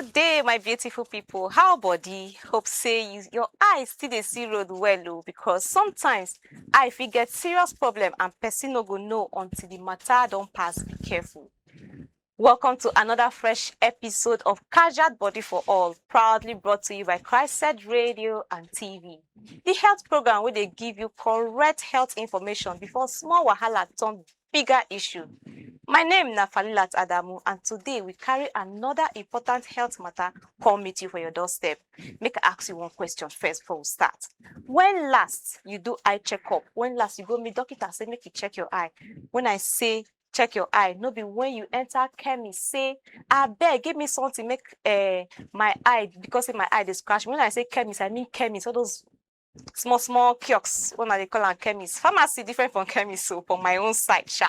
Good day, my beautiful people. How body? Hope say your eyes still dey see road well because sometimes eye fit get serious problem and person no go know until the matter don pass. Be careful. Welcome to another fresh episode of Casual Body for All, proudly brought to you by CHRICED Radio and TV. The health program where they give you correct health information before small wahala turn bigger issue. My name is Falilat Adamu, and today we carry another important health matter come meet you for your doorstep. Make I ask you one question first before we start. When last you do eye checkup? When last you go meet doctor say make you check your eye? When I say check your eye, no be when you enter chemist say abeg give me something make my eye because my eye dey scratch. When I say chemist, I mean chemist, all those small kiosks, what they call am chemist. Pharmacy different from chemist, so for my own side, sha.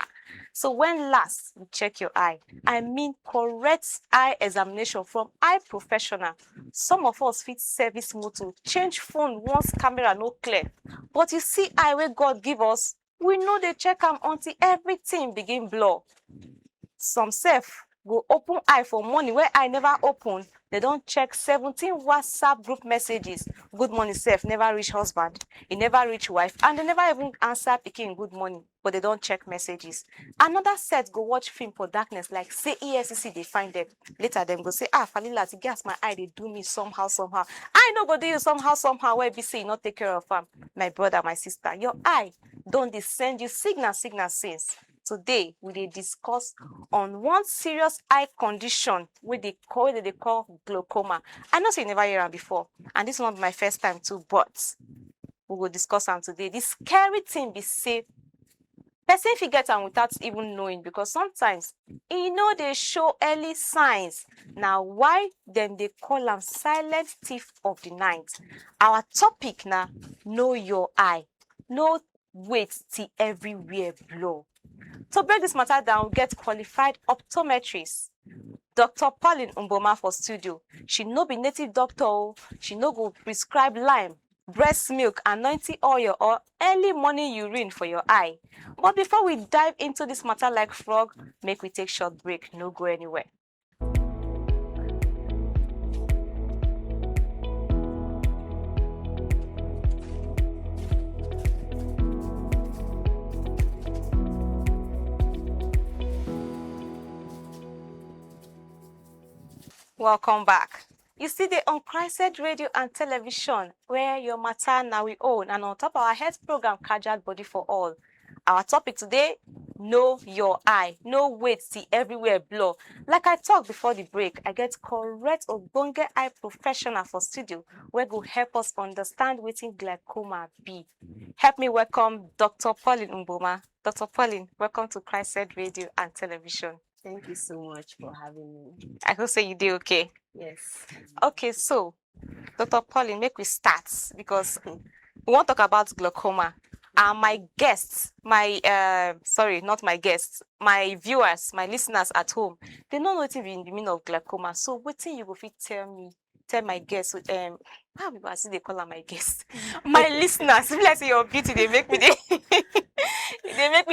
So when last you check your eye, I mean correct eye examination from eye professional. Some of us fit service motor, change phone once camera no clear. But you see eye wey God give us, we no dey check am until everything begin blur. Some sef go open eye for morning where eye never open. They don check 17 WhatsApp group messages. Good morning sef never reach husband, e never reach wife, and they never even answer pikin good morning, but they don't check messages. Another set go watch film for darkness like say EFCC dey find them. Later them go say Falilat, gas my eye dey do me somehow. I no go do you somehow where be say you not take care of am. My brother, my sister, your eye don dey send you signal since. Today, we dey discuss on one serious eye condition wey they call glaucoma. I know say you never hear am before, and this won't be my first time too, but we will discuss am today. The scary thing be say person fit get am without even knowing, because sometimes e no dey show early signs. Now why dem dey call am silent thief of the night? Our topic na know your eye. No wait till everywhere blow. To break this matter down, we get qualified optometrist, Dr. Pauline Mboma for studio. She no be native doctor. She no go prescribe lime, breast milk, anointing oil, or early morning urine for your eye. But before we dive into this matter like frog, make we take short break. No go anywhere. Welcome back. You see the on CHRICED Radio and Television, where your matter now we own, and on top of our health program, Casual Body for All. Our topic today, know your eye. No wait till everywhere blur. Like I talked before the break, I get correct ogbonge eye professional for studio where go help us understand wetin glaucoma be. Help me welcome Dr. Pauline Mboma. Dr. Pauline, welcome to CHRICED Radio and Television. Thank you so much for having me. I hope say you do okay. Yes. Okay, so Dr. Pauline, make we start because we want to talk about glaucoma. And my guests, not my guests, my viewers, my listeners at home, they don't know what the meaning of glaucoma. So what thing you go fit tell my guests, how people see they call her my guests, my listeners, if like say your beauty, they make me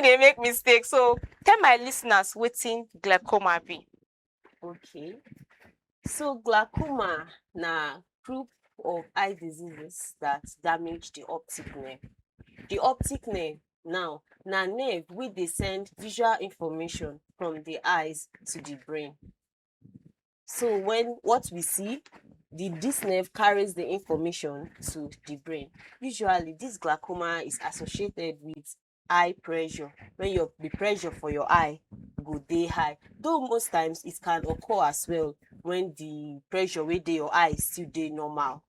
they make mistakes. So tell my listeners what thing glaucoma be. Okay. So glaucoma na group of eye diseases that damage the optic nerve. The optic nerve now na nerve wey dey send visual information from the eyes to the brain. So when what we see, this nerve carries the information to the brain. Usually, this glaucoma is associated with eye pressure. When the pressure for your eye go dey high, though most times it can occur as well when the pressure wey dey your eye still dey normal.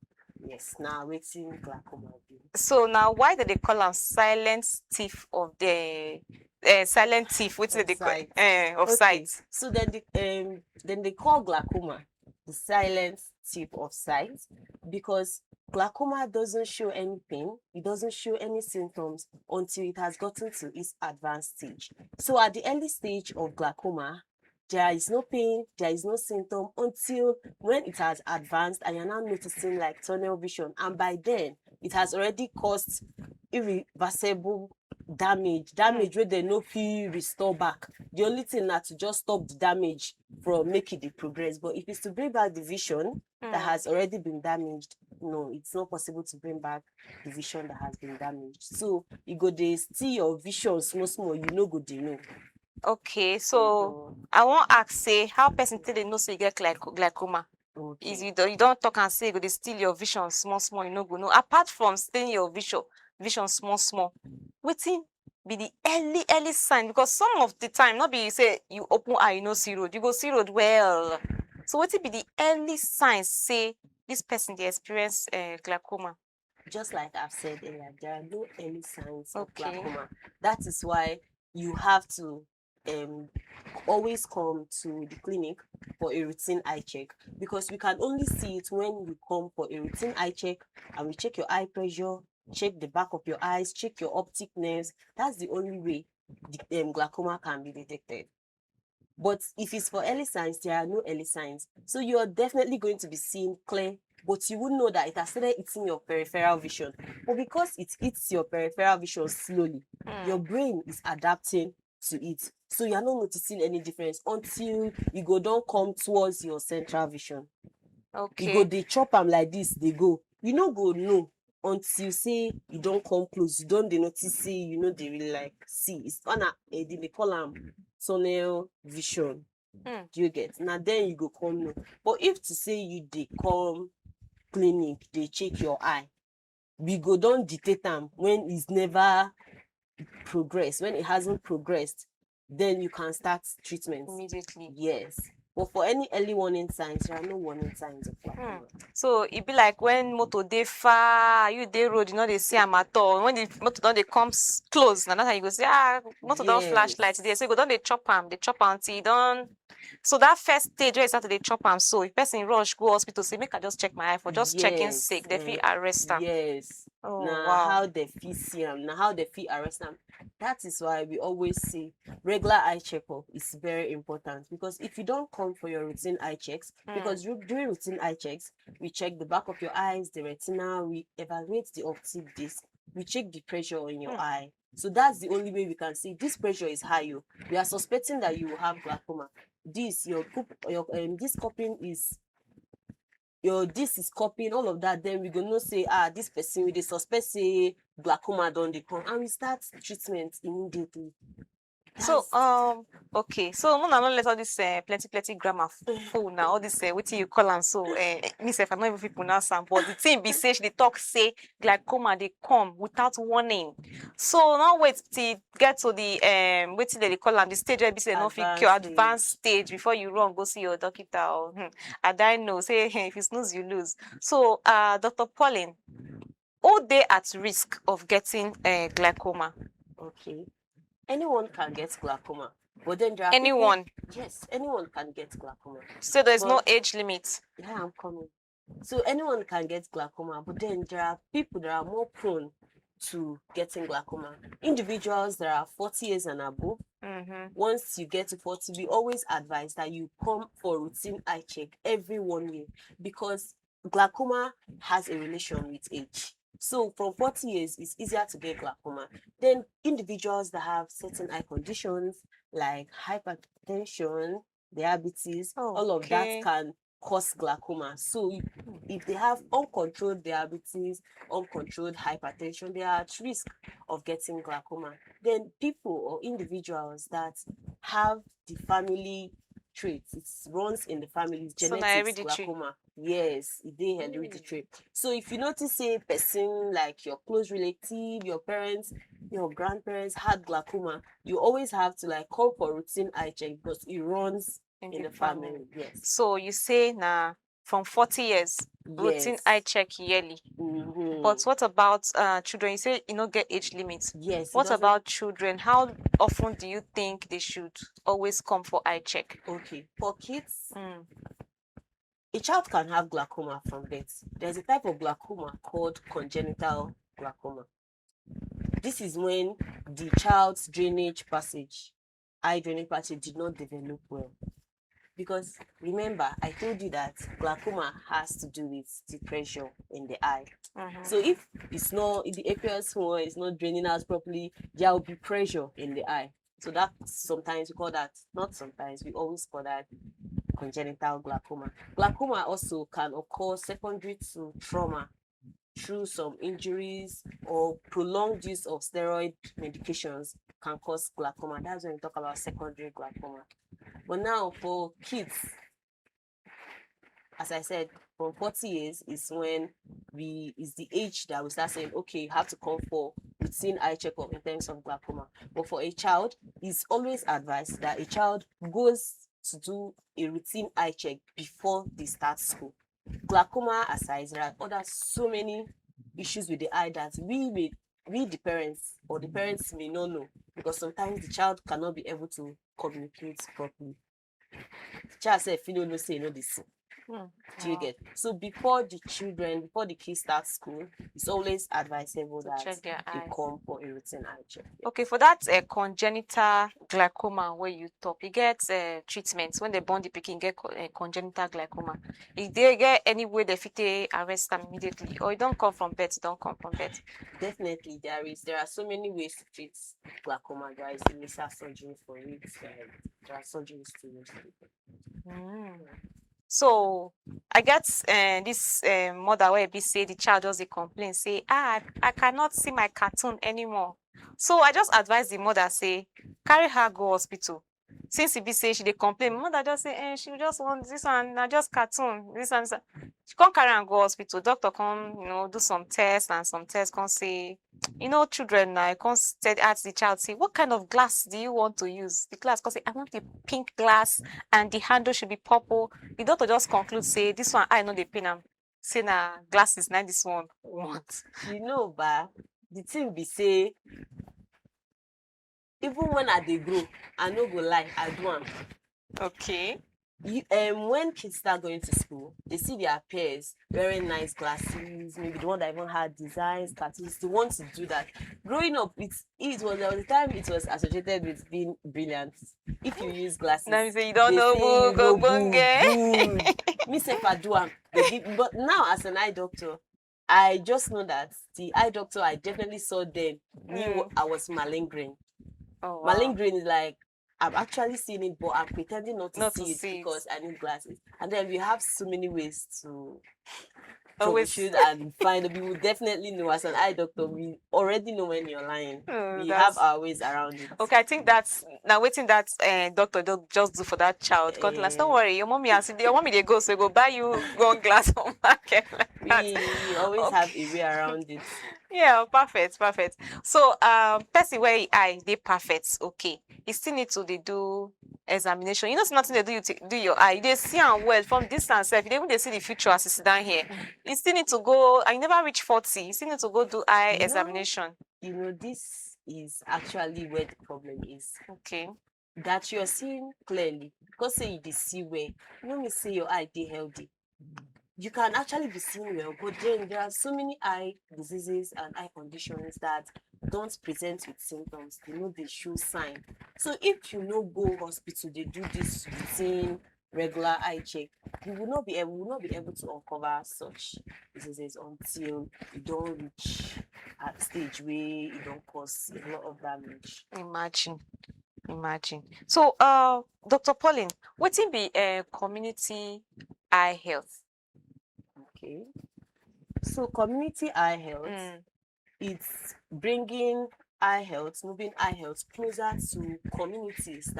Yes, now wetin glaucoma be. So now why do they call am silent thief of the silent thief? What do they call of sight? So then they call glaucoma the silent thief of sight because glaucoma doesn't show any pain, it doesn't show any symptoms until it has gotten to its advanced stage. So at the early stage of glaucoma, there is no pain, there is no symptom until when it has advanced and you're now noticing like tunnel vision, and by then it has already caused irreversible damage where they no fit restore back. The only thing na to just stop the damage from make it the progress. But if it's to bring back the vision that has already been damaged, no, it's not possible to bring back the vision that has been damaged. So you go dey still your vision small, you no go dey know. Okay, so I wan ask say how person take dey know say you get glaucoma? Okay. Is you don't talk and say you go dey steal your vision small, you no go know. Apart from stealing your vision small, wetin be the early sign? Because some of the time, not be you say you open eye, you no see road, you go see road well. So wetin be the early signs say this person dey experience glaucoma? Just like I've said earlier, there are no early signs of Okay. glaucoma. That is why you have to always come to the clinic for a routine eye check, because we can only see it when you come for a routine eye check and we check your eye pressure, check the back of your eyes, check your optic nerves. That's the only way the glaucoma can be detected. But if it's for early signs, there are no early signs. So you're definitely going to be seeing clear, but you would know that it has started eating your peripheral vision. But because it eats your peripheral vision slowly, your brain is adapting to it. So you're not noticing any difference until you go don't come towards your central vision. Okay. You go dey chop am like this, they go. You no go know until say you don't come close. You don't dey notice say you know they really like see. It's on a they call am tunnel vision. Do you get? Now then you go come know. But if to say you dey come clinic, they check your eye, we go don't detect am when it's never progressed. When it hasn't progressed, then you can start treatment immediately. Yes. But for any early warning signs, there are no warning signs of glaucoma. So it be like when motor dey far, you dey road, you know they see am at all. When the motor don dey come close, na that time you go say, motor don flashlight there. So you go don dey chop am till you don. So that first stage where you start to dey chop am, so if person rush go hospital, say make I just check my eye for just checking sake, they fit arrest am. Yes. Oh, now wow. how they fit see am, now how they fit arrest am. That is why we always say regular eye checkup is very important, because if you don't come for your routine eye checks, because during routine eye checks, we check the back of your eyes, the retina, we evaluate the optic disc, we check the pressure in your eye. So that's the only way we can say this pressure is high. We are suspecting that you will have glaucoma. This this cupping is this is copying, all of that. Then we go know say this person we dey suspect say glaucoma don dey come, and we start treatment immediately. So okay, so no let all this plenty grammar full now, all this wetin you call am so me sef I no even fit pronounce am, but the thing be say she dey talk say glaucoma dey come without warning. So no wait till get to the wetin dem dey call am, the stage where be say no fit cure, advanced stage, before you run go see your doctor or I know say if you snooze you lose. So Dr. Pauline, who dey at risk of getting glaucoma? Okay, anyone can get glaucoma, but then there are anyone people, yes, anyone can get glaucoma. So there's no age limit? Yeah, I'm coming. So anyone can get glaucoma, but then there are people that are more prone to getting glaucoma. Individuals that are 40 years and above. Once you get to 40, we always advise that you come for routine eye check every 1 year, because glaucoma has a relation with age. So from 40 years, it's easier to get glaucoma. Then individuals that have certain eye conditions like hypertension, diabetes, all of that can cause glaucoma. So if they have uncontrolled diabetes, uncontrolled hypertension, they are at risk of getting glaucoma. Then people or individuals that have the family traits, it runs in the family, genetics, glaucoma. Yes, it dey hereditary. So if you notice say person like your close relative, your parents, your grandparents had glaucoma, you always have to like call for routine eye check, because it runs in the family. Yes. So you say now from 40 years, routine eye check yearly. But what about children? You say you get age limits. Yes. What about children? How often do you think they should always come for eye check? Okay, for kids, a child can have glaucoma from birth. There's a type of glaucoma called congenital glaucoma. This is when the child's drainage passage, eye drainage passage, did not develop well. Because remember, I told you that glaucoma has to do with the pressure in the eye. So if it's not, if the aqueous humor is not draining out properly, there will be pressure in the eye. So that sometimes we call that, not sometimes, we always call that congenital glaucoma. Glaucoma also can occur secondary to trauma through some injuries or prolonged use of steroid medications can cause glaucoma. That's when we talk about secondary glaucoma. But now for kids, as I said, from 40 years is when is the age that we start saying, okay, you have to come for routine eye checkup in terms of glaucoma. But for a child, it's always advised that a child goes to do a routine eye check before they start school. Glaucoma aside, there are other so many issues with the eye that we the parents or the parents may not know, because sometimes the child cannot be able to communicate properly. The child said, "If you don't know, say you know this." Do you get? So before the kids start school, it's always advisable that check their they eyes. come for a routine eye check. Okay, for that congenital glaucoma where you talk, you get treatments when they born the pikin get congenital glaucoma. If they get any way they fit arrest them immediately, or it don't come from birth, it don't come from birth. Definitely, there are so many ways to treat glaucoma. There is laser surgery for it. There are surgeries to use. So I get this mother where be say the child just dey complain say I cannot see my cartoon anymore. So I just advise the mother say carry her go hospital. Since e be say she dey complain, mother just say she just want this one na just cartoon this one. She come carry am go hospital. Doctor come do some tests and some tests come say children na come ask the child say what kind of glass do you want to use? The glass come say I want a pink glass and the handle should be purple. The doctor just conclude say this one eye no dey pain am, say na glasses na this one want. Ba the thing be say even when I dey grow, I no go lie, I do am. Okay. When kids start going to school, they see their peers wearing nice glasses, maybe the one that even had designs, tattoos. They want to do that. Growing up, there was a time it was associated with being brilliant. If you use glasses, Now you say you don't they know say you know good. Me say I do am. But now as an eye doctor, I just know that the eye doctor I definitely saw then knew I was malingering. Oh, wow. Malingering is like I'm actually seeing it, but I'm pretending not to see it because I need glasses. And then we have so many ways to troubleshoot and find. We will definitely know as an eye doctor. We already know when you're lying. We have our ways around it. Okay, I think that's now waiting that doctor just do for that child. Cutlass, don't worry, your mommy they go, so go buy you one glass on market. We always have a way around it. Yeah, perfect. So person where eye they perfect, okay. You still need to do examination. It's nothing they do you do your eye. They see and well from distance. If they even they see the future as it's down here, you still need to go. I never reach 40. You still need to go do eye examination. This is actually where the problem is. Okay. That you're seeing clearly, because say you see where, let me say your eye they healthy. You can actually be seeing well, but then there are so many eye diseases and eye conditions that don't present with symptoms. They show sign. So if you go hospital, they do this routine regular eye check, we will not be able to uncover such diseases until you don't reach at stage where you don't cause a lot of damage. Imagine. So Dr. Pauline, wetin be community eye health? Okay. So community eye health, it's bringing moving eye health closer to communities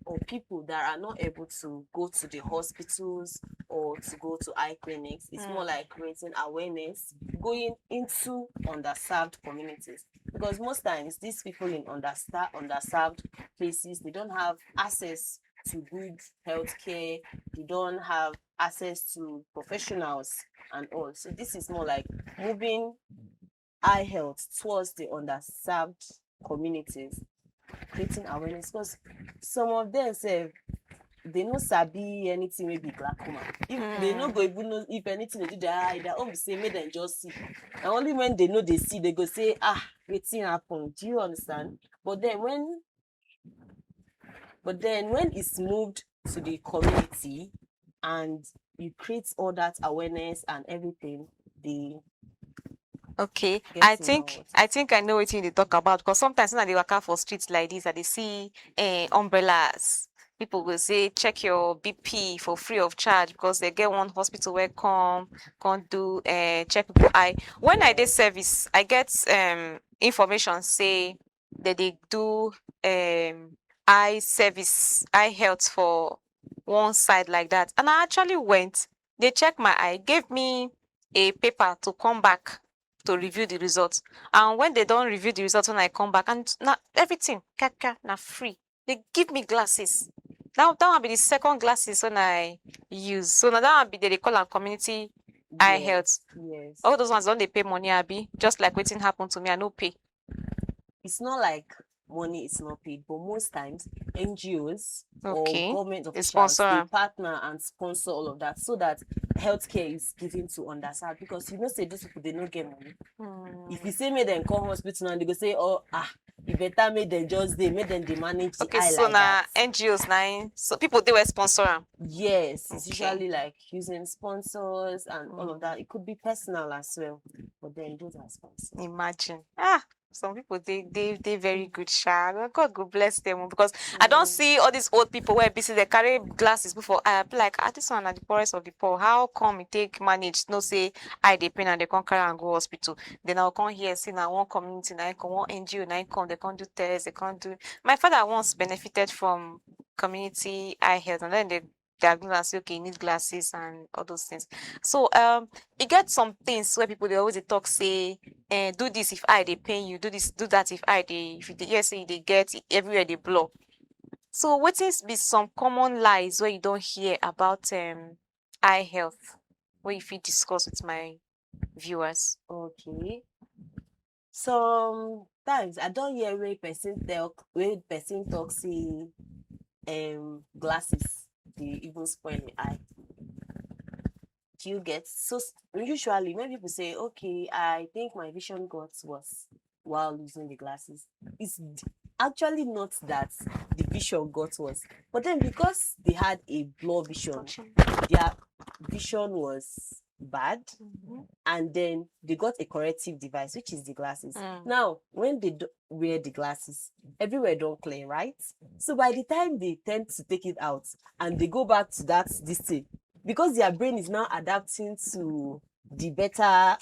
or people that are not able to go to the hospitals or to go to eye clinics. It's more like creating awareness, going into underserved communities. Because most times these people in underserved places, they don't have access to good healthcare, they don't have access to professionals and all. So this is more like moving eye health towards the underserved communities, creating awareness, because some of them say they no sabi anything wey be glaucoma. If they no go even know if anything they do their eye, their own be say make them just see. And only when they know they see, they go say, wetin happen? Do you understand? But then when it's moved to the community and you create all that awareness and everything, the Okay, Get to know what I it think I know what you dey talk about, because sometimes when I dey waka for streets like this, I dey see umbrellas. People will say check your BP for free of charge because they get one hospital where come do check people eye. When I dey Yes. service, I get information say that they do eye service, eye health for one side like that, and I actually went. They check my eye, gave me a paper to come back to review the results. And when they don't review the results, when I come back, and now everything kaka na free. They give me glasses. That one be the second glasses when I use. So now that one be they call am community eye health. Yes. All those ones don't they pay money, Abi? Just like wetin happen to me, I no pay. It's not like money is not paid, but most times NGOs or Okay. government They officials, sponsor they am. partner and sponsor all of that so that healthcare is given to underserved, because you know say those people they don't get money. If you say make them come hospital and they go say, oh you better make them just make them they manage the Okay, eye so like now that. NGOs now, so people they were sponsor am. Yes, it's Okay. usually like using sponsors and all of that. It could be personal as well, but then those are sponsors. Imagine. Some people they very good, sha. God go bless them, because I don't see all these old people where busy they carry glasses before. I be like, this one are the poorest of the poor. How come it take manage? No say I dey pain and they can't carry and go hospital. Then I'll come here, see now one community, now come one NGO, now come they can't do tests, they can't do. My father once benefited from community eye health, and then they diagnose and say, okay, you need glasses and all those things. So you get some things where people they always dey talk say, do this if eye dey pain you, do this, do that if eye dey, if you dey hear say they get everywhere they blow. So wetin be some common lies where you don't hear about eye health, where you fit discuss with my viewers? Okay. Sometimes I don't hear where person talk say glasses they even spoil the eye. Do you get? So usually when people say, okay, I think my vision got worse while using the glasses, it's actually not that the vision got worse, but then because they had a blur vision, their vision was bad, and then they got a corrective device, which is the glasses. Now when they wear the glasses, everywhere don't clear, right? So by the time they tend to take it out and they go back to that this thing, because their brain is now adapting to the better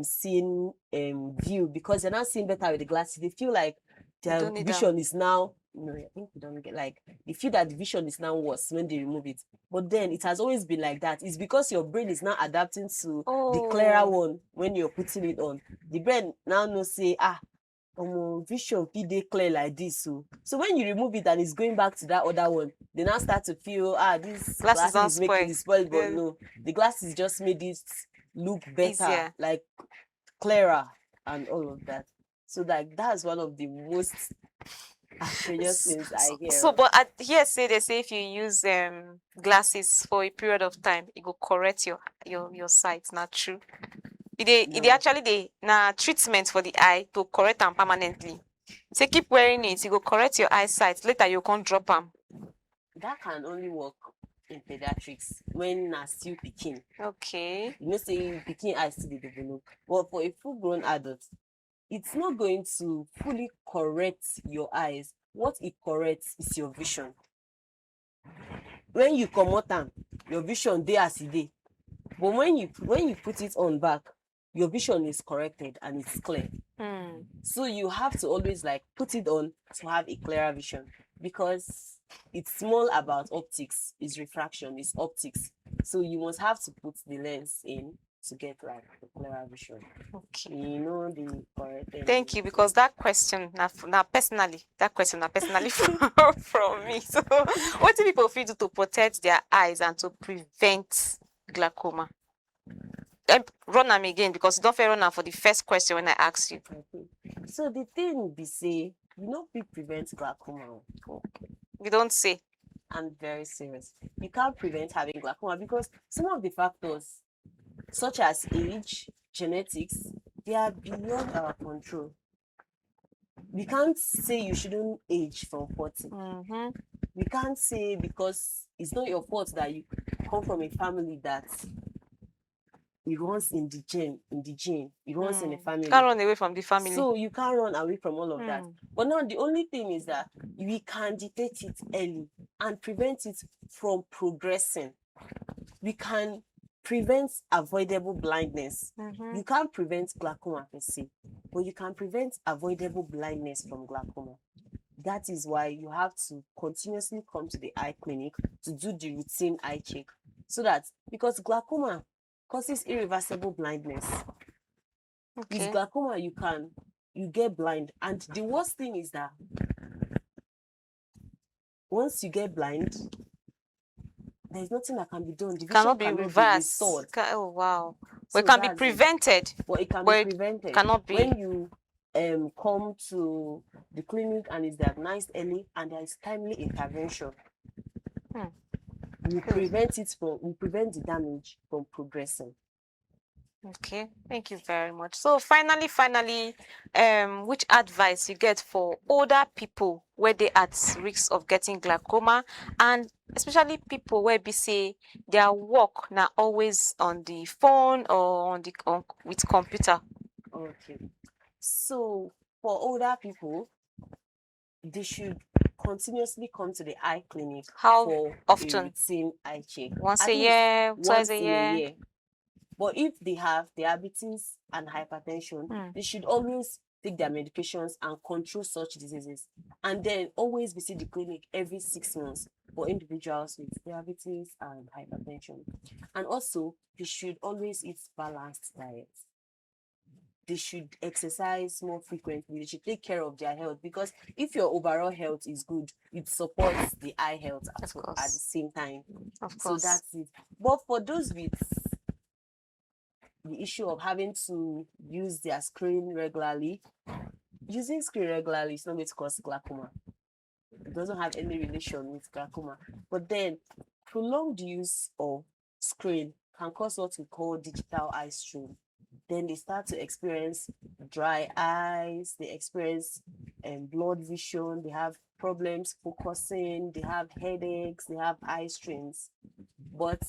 seeing view, because they're now seeing better with the glasses, they feel like their vision is now, no, I think we don't get, like, they feel that the vision is now worse when they remove it. But then it has always been like that. It's because your brain is now adapting to the clearer one when you're putting it on. The brain now knows say, vision fit dey clear like this. So when you remove it and it's going back to that other one, they now start to feel this glasses is making it spoil, but no, the glasses just made it look better, easier, like clearer and all of that. So like that's one of the most outrageous things I hear. So but I hear say they say if you use glasses for a period of time, it will correct your sight. Not true. It actually they treatment for the eye to correct them permanently. Say keep wearing it, it will correct your eyesight. Later you can't drop them. That can only work in pediatrics when na still pikin. Okay. You know say pikin eye still dey develop. But for a full-grown adult, it's not going to fully correct your eyes. What it corrects is your vision. When you comot am, your vision dey as e dey. But when you put it on back, your vision is corrected and it's clear. So you have to always like put it on to have a clearer vision, because it's small about optics, it's refraction, it's optics. So you must have to put the lens in to get like the clearer vision. Okay. You know the correct thing. Thank you, because that question now personally from me. So what do people feel to protect their eyes and to prevent glaucoma? Run am again, because you don't fair run am for the first question when I asked you. Okay. So the thing be say, you know, fit prevent glaucoma. You don't say. I'm very serious. You can't prevent having glaucoma because some of the factors, such as age, genetics, they are beyond our control. We can't say you shouldn't age from 40. We can't say because it's not your fault that you come from a family that it runs in the gene, it runs in the family. Can't run away from the family. So you can't run away from all of that. Mm. But now the only thing is that we can detect it early and prevent it from progressing. We can prevent avoidable blindness. You can't prevent glaucoma per se, but you can prevent avoidable blindness from glaucoma. That is why you have to continuously come to the eye clinic to do the routine eye check. So that, because glaucoma causes irreversible blindness. With glaucoma, you get blind. And the worst thing is that once you get blind, there's nothing that can be done. The vision Cannot be reversed. Oh wow. So it can be prevented. But it can be prevented. Cannot be. When you come to the clinic and it's diagnosed early and there is timely intervention, we prevent the damage from progressing. Okay, thank you very much. So finally, which advice you get for older people where they at risk of getting glaucoma, and especially people where we say their work now always on the phone or with computer? Okay, so for older people, they should continuously come to the eye clinic. How often? A routine eye check. Once a year, twice a year. But if they have diabetes and hypertension, they should always take their medications and control such diseases. And then always visit the clinic every 6 months for individuals with diabetes and hypertension. And also, they should always eat balanced diets. They should exercise more frequently. They should take care of their health, because if your overall health is good, it supports the eye health at the same time. Of course. So that's it. But for those with the issue of having to use their screen regularly, using screen regularly is not going to cause glaucoma. It doesn't have any relation with glaucoma. But then prolonged use of screen can cause what we call digital eye strain. Then they start to experience dry eyes, they experience blurred vision, they have problems focusing, they have headaches, they have eye strains. But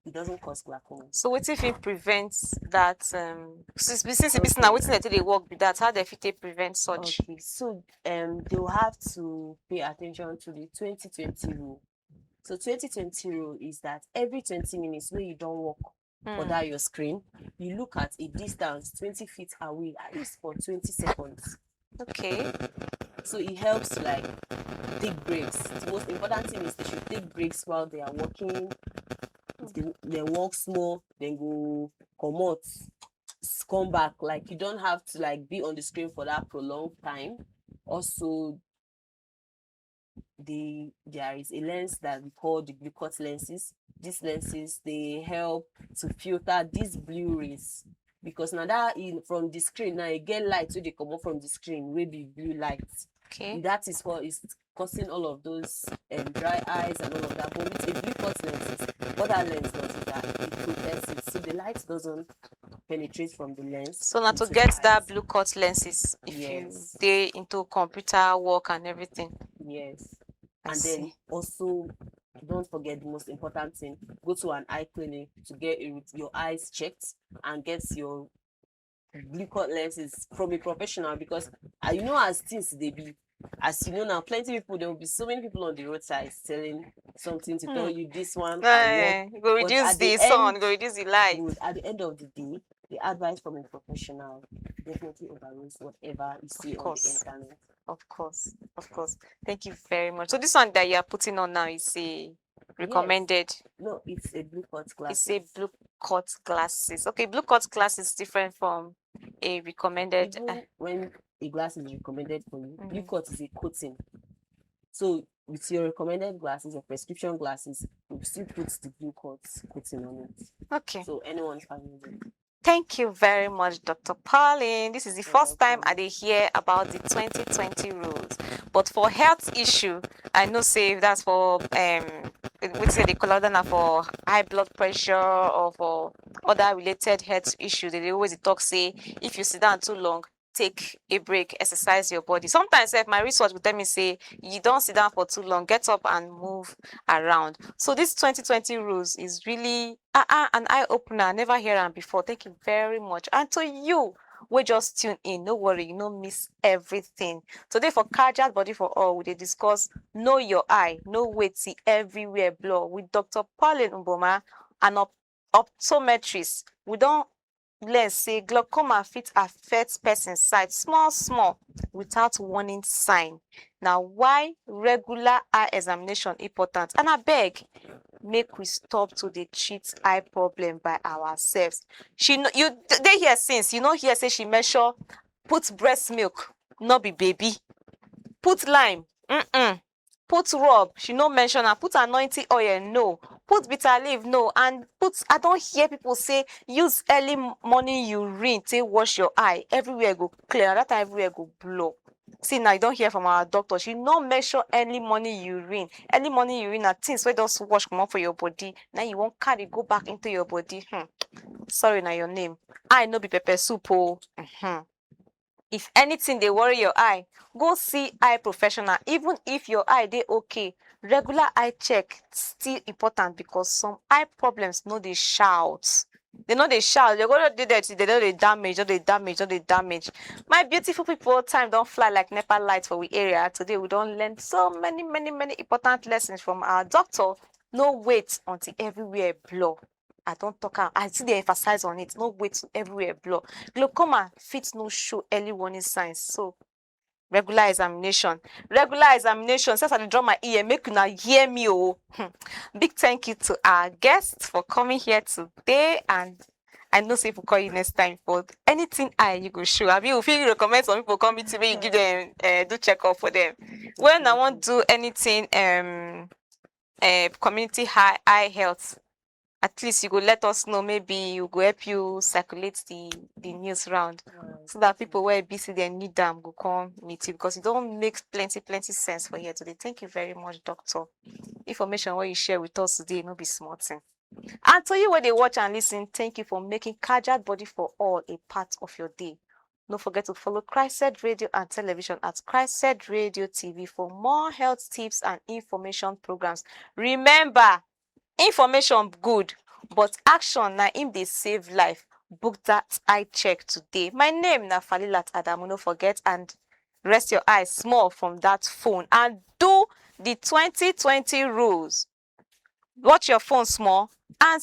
it doesn't cause glaucoma. So what if it prevents that? Since it's now waiting until they work with that, how they fit prevent such? Okay, so they will have to pay attention to the 2020 rule. So 2020 rule is that every 20 minutes when you don't walk under your screen, you look at a distance 20 feet away, at least for 20 seconds. Okay. So it helps to like take breaks. The most important thing is they should take breaks while they are walking. They walk small, then go come back. Like, you don't have to like be on the screen for that prolonged time. Also, there is a lens that we call the blue cut lenses. These lenses, they help to filter these blue rays, because now that from the screen, now you get light, so they come up from the screen will be blue lights. Okay. And that is what is causing all of those dry eyes and all of that. But with a blue cut lenses, what that lens does is that it protects it, so the light doesn't penetrate from the lens. So now to get that blue cut lenses, if you stay into computer work and everything. Yes. And then also, don't forget the most important thing: go to an eye clinic to get your eyes checked and get your blue cut lenses from a professional, because you know, as things they be, as you know now, plenty of people, there will be so many people on the roadside selling something to tell you this one go reduce the sun, go reduce the light. At the end of the day, the advice from a professional definitely overrules whatever you see on the internet. Of course. Thank you very much. So this one that you are putting on now is a recommended? Yes. No, it's a blue cut glasses. It's a blue cut glasses. Okay, blue cut glasses is different from a recommended. Even when a glass is recommended for you, blue cut is a coating. So with your recommended glasses or prescription glasses, you still put the blue cut coating on it. Okay. So anyone can use it. Thank you very much, Dr. Pauline. This is the first time I did hear about the 2020 rules. But for health issue, I know say that's for we say they call that for high blood pressure or for other related health issues. They always talk say if you sit down too long, take a break, exercise your body. Sometimes my research will tell me say you don't sit down for too long, get up and move around. So this 2020 rules is really an eye opener. I never hear them before. Thank you very much. And to you, we just tune in. No worry, you don't miss everything. Today for Kajat Body for All, we dey discuss know your eye, no wait see everywhere blur with Dr. Pauline Mboma, an optometrist. We don't learn say glaucoma fit affect person sight small small without warning sign. Na why regular eye examination important, and abeg make we stop to dey treat eye problem by ourselves. You dey here since you no hear say she measure put breast milk, no be baby, put lime, put rub, she no mention am, put anointing oil, no, put bitter leaf, no, and I don hear people say use early morning urine take wash your eye, everywhere go clear, na that time everywhere go blow. See now, you don hear from our doctor, she no mention early morning urine. Early morning urine na things wey just wash comot for your body, na you wan carry go back into your body. Sorry na your name. Eye no be pepper soup o. If anything dey worry your eye, go see eye professional. Even if your eye dey okay, regular eye check still important because some eye problems no dey shout. They no dey shout, they go dey there till they don dey damage, don dey damage, don dey damage. My beautiful people, time don fly like NEPA light for we area. Today we don learn so many important lessons from our doctor. No wait until everywhere blur. I don talk am, I still dey emphasize on it. No wait till everywhere blur. Glaucoma fit no show early warning signs, so regular examination. Since I dey draw my ear, make una hear me o. Big thank you to our guests for coming here today, and I know say if we call you next time for anything eye you go show. Abi you fit recommend some people come meet you, make you give them do check up for them. When I wan do anything community eye health, at least you go let us know, maybe you go help you circulate the news round, so that people wey busy dem need am go come meet you, because e don make plenty sense for here today. Thank you very much, doctor. Information wey you share with us today no be small thing. And to you wey dey watch and listen, thank you for making Kajat Body for All a part of your day. No forget to follow CHRICED Radio and Television at CHRICED Radio TV for more health tips and information programs. Remember, information good, but action na im dey save life. Book that eye check today. My name na Falilat Adamu. No forget and rest your eyes small from that phone and do the 2020 rules. Watch your phone small and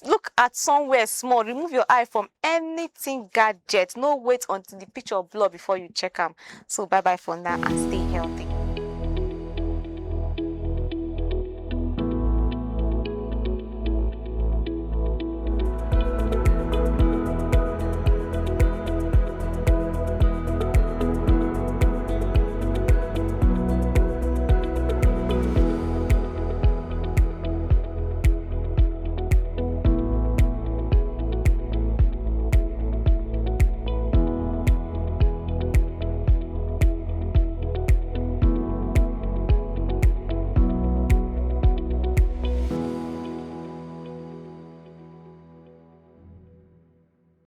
look at somewhere small. Remove your eye from anything gadget. No wait until the picture blur before you check am. So bye bye for now and stay healthy.